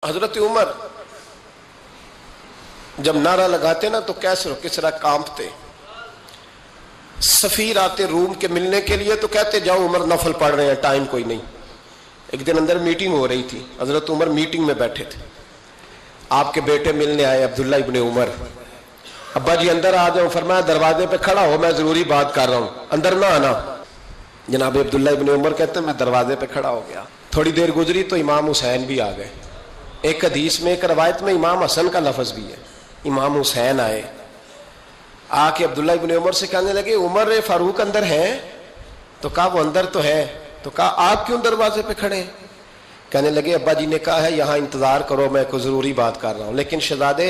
حضرت عمر جب نعرہ لگاتے نا تو کیسر و کسرا کانپتے. سفیر آتے روم کے ملنے کے لیے تو کہتے جاؤ عمر نفل پڑھ رہے ہیں، ٹائم کوئی نہیں. ایک دن اندر میٹنگ ہو رہی تھی، حضرت عمر میٹنگ میں بیٹھے تھے. آپ کے بیٹے ملنے آئے عبداللہ ابن عمر. ابا جی اندر آ جاؤ. فرمایا دروازے پہ کھڑا ہو، میں ضروری بات کر رہا ہوں، اندر نہ آنا. جناب عبداللہ ابن عمر کہتے ہیں میں دروازے پہ کھڑا ہو گیا. تھوڑی دیر گزری تو امام حسین بھی آ گئے. ایک حدیث میں ایک روایت میں امام حسن کا لفظ بھی ہے. امام حسین آئے، آ کے عبداللہ ابن عمر سے کہنے لگے عمر فاروق اندر ہیں؟ تو کہا وہ اندر تو ہے. تو کہا آپ کیوں دروازے پہ کھڑے ہیں؟ کہنے لگے ابا جی نے کہا ہے یہاں انتظار کرو، میں کوئی ضروری بات کر رہا ہوں. لیکن شہزادے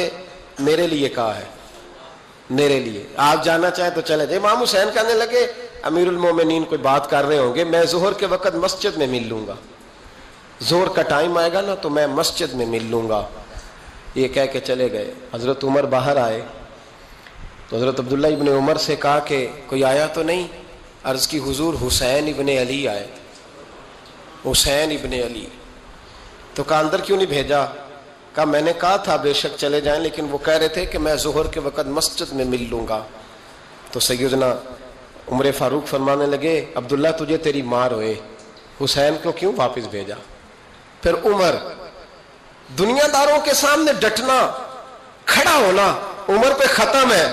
میرے لیے کہا ہے، میرے لیے آپ جانا چاہیں تو چلے جائیں. امام حسین کہنے لگے امیر المومنین کوئی بات کر رہے ہوں گے، میں ظہر کے وقت مسجد میں مل لوں گا، ظہر کا ٹائم آئے گا نا تو میں مسجد میں مل لوں گا. یہ کہہ کے چلے گئے. حضرت عمر باہر آئے تو حضرت عبداللہ ابن عمر سے کہا کہ کوئی آیا تو نہیں؟ عرض کی حضور حسین ابن علی آئے. حسین ابن علی. تو کہا اندر کیوں نہیں بھیجا؟ کہا میں نے کہا تھا بے شک چلے جائیں، لیکن وہ کہہ رہے تھے کہ میں ظہر کے وقت مسجد میں مل لوں گا. تو سیدنا عمر فاروق فرمانے لگے عبداللہ تجھے تیری مار ہوئے، حسین کو کیوں واپس بھیجا؟ پھر عمر دنیا داروں کے سامنے ڈٹنا، کھڑا ہونا عمر پہ ختم ہے،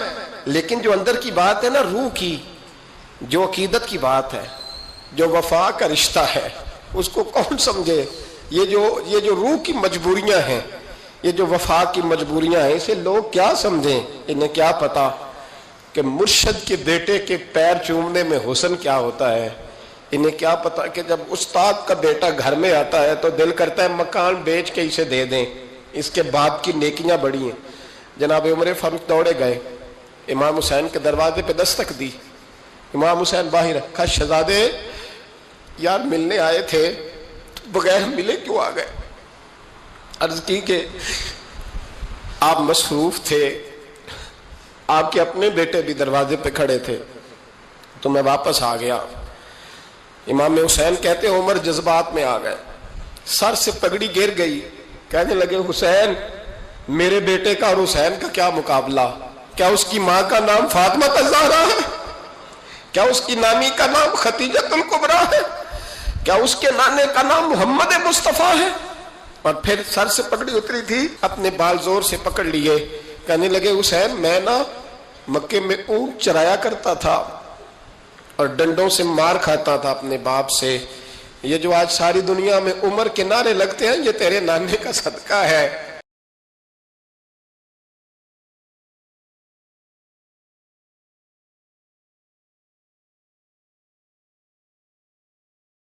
لیکن جو اندر کی بات ہے نا، روح کی، جو عقیدت کی بات ہے، جو وفا کا رشتہ ہے، اس کو کون سمجھے؟ یہ جو روح کی مجبوریاں ہیں، یہ جو وفا کی مجبوریاں ہیں، اسے لوگ کیا سمجھیں؟ انہیں کیا پتا کہ مرشد کے بیٹے کے پیر چومنے میں حسن کیا ہوتا ہے. انہیں کیا پتا کہ جب استاد کا بیٹا گھر میں آتا ہے تو دل کرتا ہے مکان بیچ کے اسے دے دیں، اس کے باپ کی نیکیاں بڑی ہیں. جناب عمر فاروق دوڑے گئے، امام حسین کے دروازے پہ دستک دی. امام حسین باہر رکھا. شہزادے یار ملنے آئے تھے، بغیر ملے کیوں آ گئے؟ عرض کی کہ آپ مصروف تھے، آپ کے اپنے بیٹے بھی دروازے پہ کھڑے تھے تو میں واپس آ گیا. امام حسین کہتے عمر جذبات میں آ گئے، سر سے پگڑی گر گئی. کہنے لگے حسین میرے بیٹے کا اور حسین کا کیا مقابلہ؟ کیا اس کی ماں کا نام فاطمہ الزہرا ہے؟ کیا اس کی نانی کا نام خدیجہ الکبریٰ ہے؟ کیا اس کے نانے کا نام محمد مصطفیٰ ہے؟ اور پھر سر سے پگڑی اتری تھی، اپنے بال زور سے پکڑ لیے. کہنے لگے حسین میں نا مکے میں اونٹ چرایا کرتا تھا اور ڈنڈوں سے مار کھاتا تھا اپنے باپ سے. یہ جو آج ساری دنیا میں عمر کے نعرے لگتے ہیں یہ تیرے نانے کا صدقہ ہے.